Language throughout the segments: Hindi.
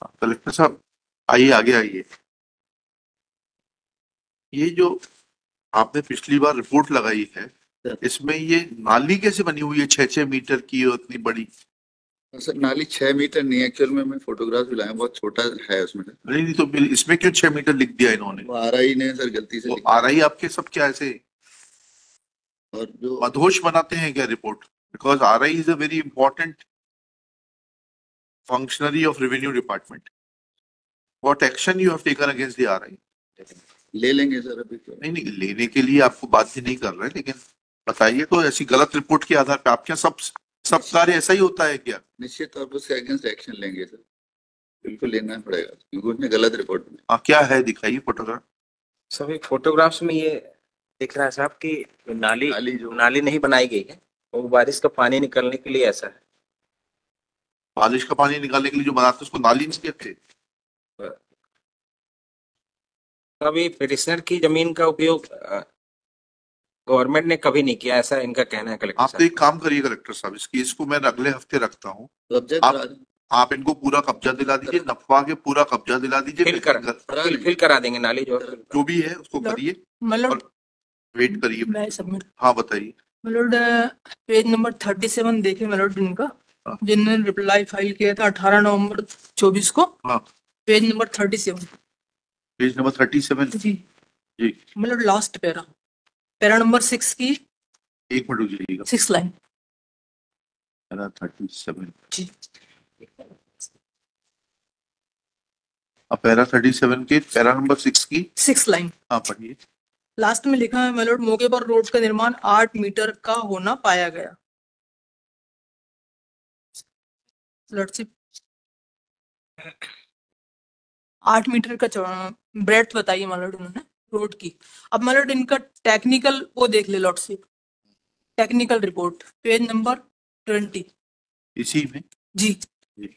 कलेक्टर साहब, आइए आगे आइए। ये जो आपने पिछली बार रिपोर्ट लगाई है, इसमें ये नाली कैसे बनी हुई है 6-6 मीटर की और इतनी बड़ी? सर नाली 6 मीटर नहीं, एक्चुअल में मैं फोटोग्राफ भी लाया, बहुत छोटा है उसमें। नहीं नहीं, तो फिर इसमें क्यों 6 मीटर लिख दिया इन्होंने? वो आ रहा ही नहीं सर, गलती से वो लिखा आ है। रही आपके सब क्या ऐसे और जो मधोश बनाते हैं क्या report? Because are I is a very important functionary of revenue department. What action you have taken against the are आई? ले लेंगे सर अभी तो। नहीं नहीं, लेने के लिए आपको बाध्य नहीं कर रहे, लेकिन बताइए तो, ऐसी गलत रिपोर्ट के आधार पे आपके यहाँ सब कार्य ऐसा ही होता है क्या? निश्चित तौर पर उसके अगेंस्ट एक्शन लेंगे सर, बिल्कुल लेना पड़ेगा क्योंकि उसने गलत रिपोर्ट में। हाँ, क्या है दिखाइए फोटोग्राफ। सभी फोटोग्राफ्स में ये दिख रहा है साहब कि नाली नाली नहीं बनाई गई है, वो बारिश का पानी निकलने के लिए ऐसा है। बारिश का पानी निकालने के लिए जो बनाते हैं उसको नाली नहीं कहते? कभी पिटिशनर की जमीन का उपयोग गवर्नमेंट ने कभी नहीं किया, ऐसा इनका कहना है कलेक्टर आप तो साहब। एक काम करिए कलेक्टर साहब, इस केस को मैं अगले हफ्ते रखता हूँ। कब्जा आप करा दें। आप इनको पूरा कब्जा दिला दीजिए, नफवा के पूरा कब्जा दिला दीजिए, फिल करा देंगे नाली जो भी है उसको करिए। मतलब वेट करिए। मैं सबमिट। हाँ बताइए। मतलब पेज नंबर 37 देखे मतलब इनका, हाँ। जिन्होंने रिप्लाई फाइल किया था 18 नवंबर 24 को। हाँ, पेज नंबर 37। Page number 37। जी जी, मतलब लास्ट पैरा नंबर 6 की एक मिनट रुक जाइएगा। 6 लाइन। 37। जी अब पैरा 37 के पैरा नंबर 6 की 6 लाइन हाँ पढ़िए। लास्ट में लिखा है मतलब मौके पर रोड का निर्माण 8 मीटर का होना पाया गया। लॉर्डशिप 8 मीटर का ब्रेड्थ बताइए मतलब उन्होंने रोड की। अब मतलब इनका टेक्निकल वो देख ले lordship, technical report page number 20। इसी में जी जी।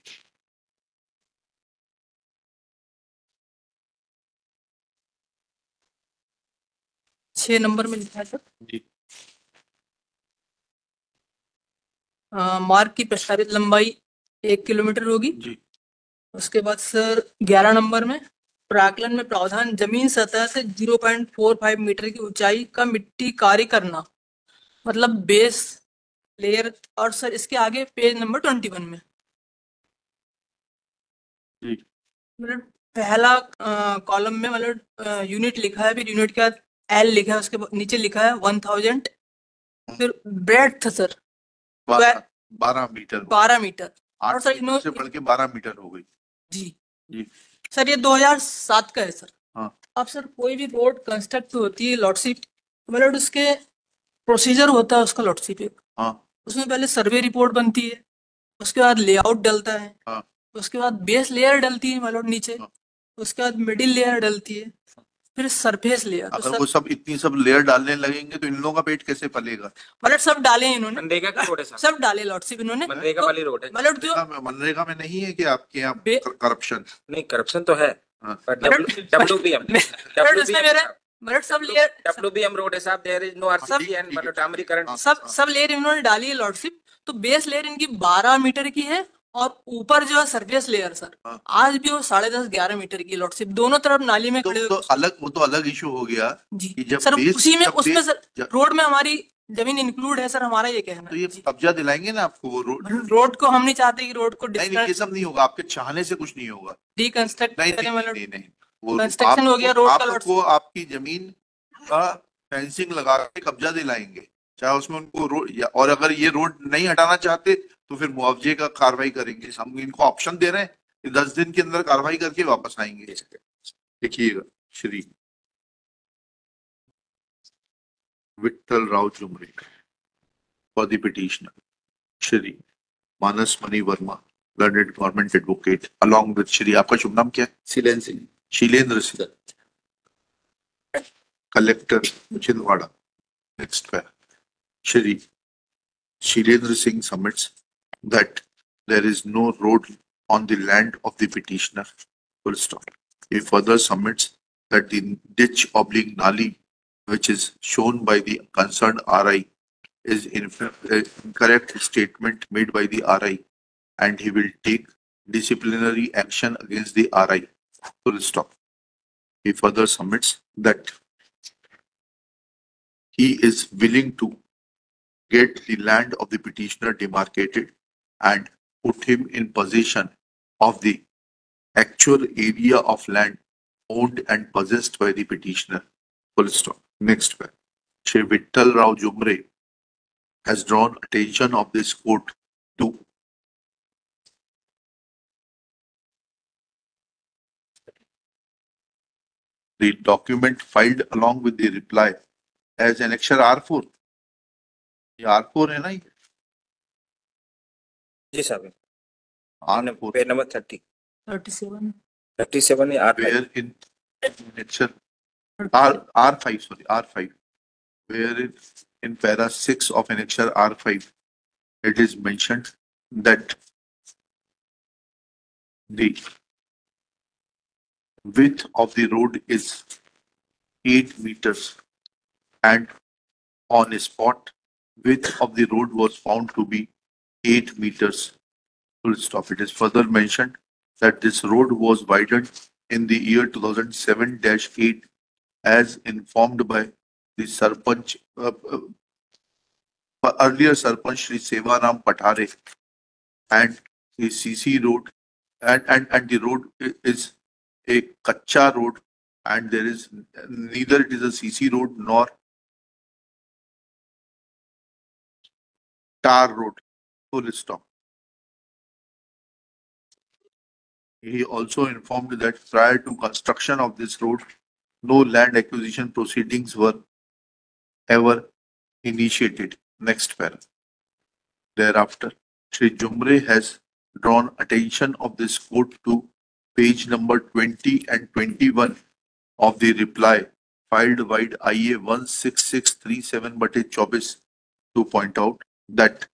6 नंबर में लिखा है सर। जी। मार्ग की प्रस्तावित लंबाई 1 किलोमीटर होगी। जी। उसके बाद सर 11 नंबर में प्राकलन में प्रावधान जमीन सतह से 0.45 मीटर की ऊंचाई का मिट्टी कार्य करना, मतलब बेस लेयर। और सर इसके आगे पेज नंबर 21 में जी। मतलब पहला कॉलम में मतलब यूनिट लिखा है, फिर यूनिट के बाद एल लिखा है, उसके नीचे लिखा है 1000। फिर ब्रेड्थ सर 12 मीटर। 12 मीटर। 8 और सर मीटर से बढ़ के 12 मीटर हो गई। जी जी। सर ये 2007 का है सर। हाँ। अब सर कोई भी रोड कंस्ट्रक्ट होती है लॉर्डशिप, मतलब उसके प्रोसीजर होता है उसका लॉर्डशिप। हाँ। उसमें पहले सर्वे रिपोर्ट बनती है, उसके बाद लेआउट डलता है। हाँ। उसके बाद बेस लेयर डलती है मतलब नीचे। हाँ। उसके बाद मिडिल लेयर डलती है, फिर सरफेस लेयर। तो अगर सर वो सब इतनी सब लेयर डालने लगेंगे तो इन लोगों का पेट कैसे पलेगा? मतलब सब डाले हैं इन्होंने, मनरेगा की रोड है साहब, सब डाले लॉर्डशिप इन्होंने। मनरेगा वाली रोड है। मतलब जो मनरेगा में नहीं है कि आपके यहाँ करप्शन? नहीं, करप्शन तो है, हाँ। पर डब्ल्यूबीएम मतलब सब लेयर डब्ल्यूबीएम रोड है साहब, there is no RCC and मतलब डामरीकरण सब लेयर इन्होंने डाली है लॉर्डशिप। तो बेस लेयर इनकी 12 मीटर की है, और ऊपर जो है सरफेस लेयर सर आज भी वो 10.5-11 मीटर की लॉर्डशिप, दोनों तरफ नाली में खड़े। वो तो अलग इशू हो गया जी कि जब सर बेस, उसी में जब उसमें बेस, सर रोड में हमारी जमीन इंक्लूड है सर, हमारा ये कहना तो ये कब्जा दिलाएंगे ना आपको वो रोड को हम नहीं चाहते कि रोड को नहीं, ये सब नहीं होगा, आपके चाहने से कुछ नहीं होगा। डिकंस्ट्रक्ट नहीं करें, नहीं मतलब नहीं, नहीं, वो कंस्ट्रक्शन हो गया रोड का आपको आपकी जमीन का फेंसिंग लगा के कब्जा दिलाएंगे, चाहे उसमें उनको रोड और अगर ये रोड नहीं हटाना चाहते तो फिर मुआवजे का कार्रवाई करेंगे। हम इनको ऑप्शन दे रहे हैं कि 10 दिन के अंदर कार्रवाई करके वापस आएंगे। देखिएगा, Shri Vitthal Rao Jumre for the petitioner, Shri Manas Mani Verma learned government advocate along with Shri, आपका शुभ नाम क्या है? शीलेंद्र सिंह। शीलेंद्र सिंह, कलेक्टर छिंदवाड़ा। नेक्स्ट है Shri Shilendra Singh submits that there is no road on the land of the petitioner, full stop. He further submits that the ditch oblique nali which is shown by the concerned RI is incorrect statement made by the RI, and he will take disciplinary action against the RI. Full stop. He further submits that he is willing to get the land of the petitioner demarcated and put him in possession of the actual area of land owned and possessed by the petitioner. Full stop. Next one. Shri Vittal Rao Jumre has drawn attention of this court to the document filed along with the reply as annexure R4. ये R4 है ना ये? जी साहब R4 पेज नंबर 30 37 37 या where in annexure R5, sorry, R5, where in para 6 of annexure R5 it is mentioned that the width of the road is 8 meters and on a spot width of the road was found to be 8 meters. Full stop. It is further mentioned that this road was widened in the year 2007-8 as informed by the Sarpanch, earlier Sarpanch Shri Sevaram Pathare, and the CC road and the road is a Kacha road and there is neither it is a CC road nor tar road. Full stop. He also informed that prior to construction of this road, no land acquisition proceedings were ever initiated. Next para. Thereafter, Shri Jumre has drawn attention of this court to page number 20 and 21 of the reply filed wide IA 16637/24 to point out that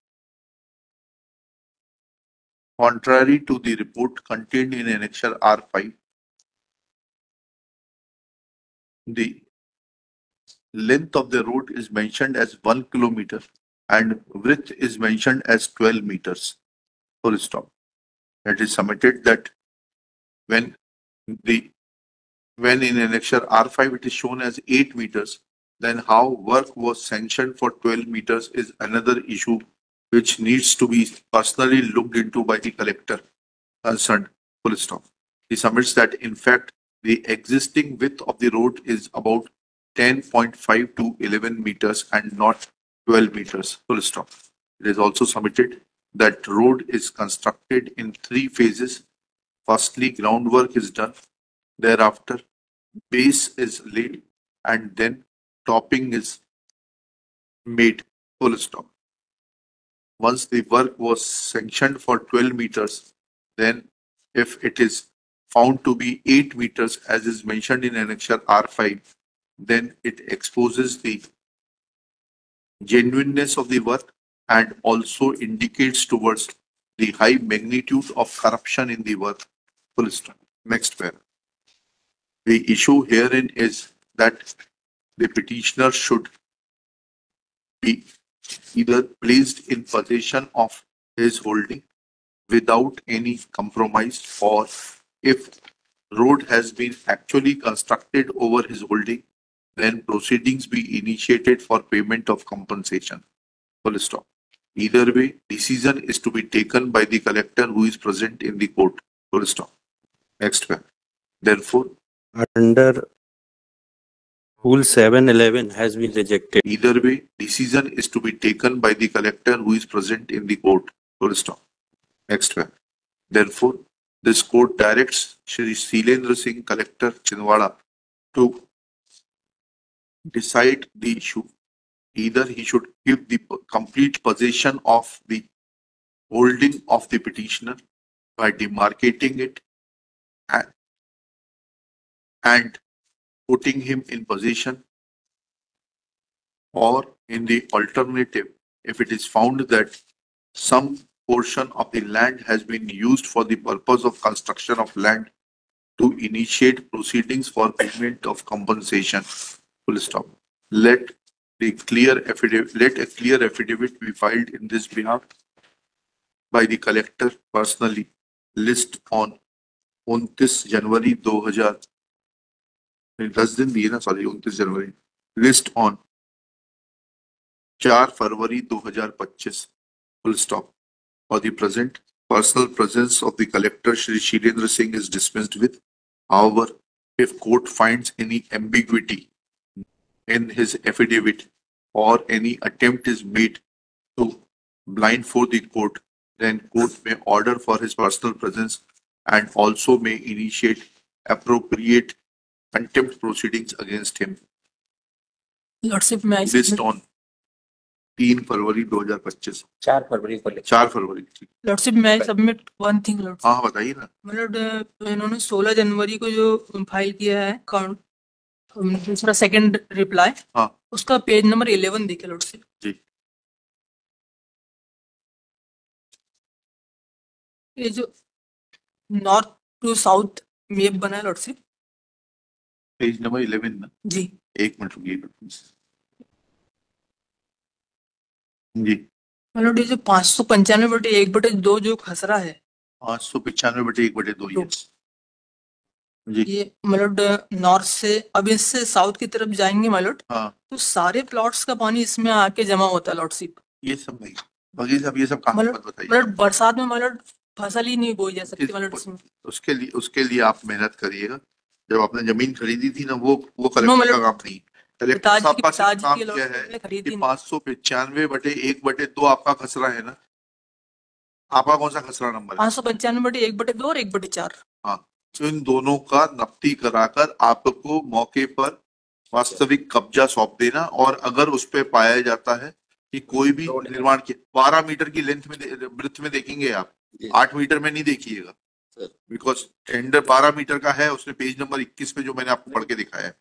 contrary to the report contained in annexure R5, the length of the road is mentioned as 1 kilometer and width is mentioned as 12 meters. Full stop. It is submitted that when in annexure R5 it is shown as 8 meters, then how work was sanctioned for 12 meters is another issue which needs to be personally looked into by the collector concerned. Full stop. He submits that in fact the existing width of the road is about 10.5 to 11 meters and not 12 meters. Full stop. It is also submitted that road is constructed in 3 phases. Firstly, groundwork is done. Thereafter, base is laid and then topping is made. Full stop. Once the work was sanctioned for 12 meters, then if it is found to be 8 meters as is mentioned in annexure R5, then it exposes the genuineness of the work and also indicates towards the high magnitude of corruption in the work. Full stop. Next paragraph. The issue herein is that the petitioner should be either placed in possession of his holding without any compromise, or if road has been actually constructed over his holding, then proceedings be initiated for payment of compensation. Full stop. Either way, decision is to be taken by the collector who is present in the court. Full stop. Next one. Therefore, under Rule 711 has been rejected. either way, decision is to be taken by the collector who is present in the court. Full stop. Next one. Therefore, this court directs Shri Shilendra Singh, Collector Chindwara, to decide the issue. Either he should give the complete possession of the holding of the petitioner by demarcating it and putting him in possession, or in the alternative, if it is found that some portion of the land has been used for the purpose of construction of land, to initiate proceedings for payment of compensation. Full stop. Let a clear affidavit be filed in this behalf by the collector personally, list on 29 जनवरी 2000, 10 दिन दिए ना, sorry 29 January, list on 4 February 2025, full stop. For the present, personal presence of the collector Shri Shilendra Singh is dismissed with. However, if court finds any ambiguity in his affidavit or any attempt is made to blindfold the court, then court may order for his personal presence and also may initiate appropriate contempt proceedings against him. Lordship में List on 3 फरवरी 2025, 4 फरवरी को लेकर 4 फरवरी. ठीक. लॉर्डशिप में सबमिट वन थिंग लॉर्डशिप. हाँ बताइए ना. मतलब इन्होंने 16 जनवरी को जो फाइल किया है अकाउंट, दूसरा सेकंड रिप्लाई, हाँ उसका पेज नंबर 11 देखिए लॉर्डशिप. जी. ये जो नॉर्थ टू साउथ मैप बना है लॉर्डशिप. पेज नंबर 11 ना. जी. एक मिनट रुकिए जी. मतलब ये जो 595/1/2 जो खसरा है, 595/1/2 ये. जी. ये मतलब नॉर्थ से अब इससे साउथ की तरफ जाएंगे माइलॉट, हाँ तो सारे प्लॉट्स का पानी इसमें आके जमा होता है लॉर्डशिप. ये सब नहीं, बाकी सब ये सब कहाँ मतलब मत बताइए. मतलब बरसात में माइलॉट फसल ही नहीं बोई जा सकती माइलॉट इसमें. उसके लिए आप मेहनत करिएगा. जब आपने जमीन खरीदी थी ना, वो कलेक्टर मतलब का काम नहीं. कलेक्टर पिताजी साहब की का सिर्फ पिताजी काम की किया है लॉट खरीदी कि नहीं. 595/1/2 आपका खसरा है ना. आपका कौन सा खसरा नंबर है? 595/1/2 और 1/4. हाँ, तो इन दोनों का नफ्ती कराकर आपको मौके पर वास्तविक कब्जा सौंप देना. और अगर उस पे पाया जाता है कि कोई भी निर्माण के 12 मीटर की लेंथ में ब्रेथ में देखेंगे आप, 8 मीटर में नहीं देखिएगा, बिकॉज टेंडर 12 मीटर का है. उसने पेज नंबर 21 पे जो मैंने आपको पढ़ के दिखाया है,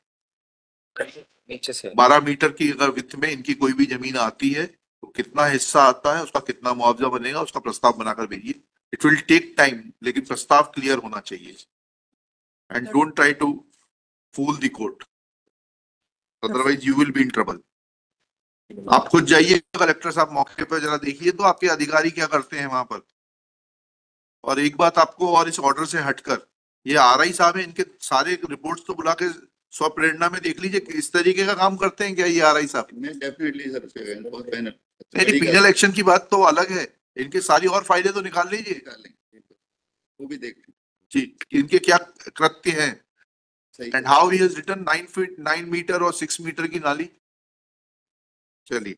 नीचे से 12 मीटर की अगर विथ में इनकी कोई भी जमीन आती है तो कितना हिस्सा आता है, उसका कितना मुआवजा बनेगा, उसका प्रस्ताव बनाकर भेजिए. इट विल टेक टाइम, लेकिन प्रस्ताव क्लियर होना चाहिए. And don't try to fool the court, otherwise you will be in trouble. आप खुद जाइए कलेक्टर साहब मौके पर, जरा देखिए तो आपके अधिकारी क्या करते हैं वहां पर. और एक बात आपको, और इस ऑर्डर से हटकर, ये आरआई साहब है, इनके सारे रिपोर्ट्स तो बुला के स्वप्रेरणा में देख लीजिए इस तरीके का काम करते हैं क्या ये आरआई साहब. डेफिनेटली सर, बहुत मेहनत. नहीं, पिनल एक्शन की बात तो अलग है. इनके सारी और फाइलें तो निकाल लीजिए वो भी देख जी, कि इनके क्या कृत्य हैं. सही. And how he has written 9 feet 9 metre और 6 मीटर की नाली. चलिए.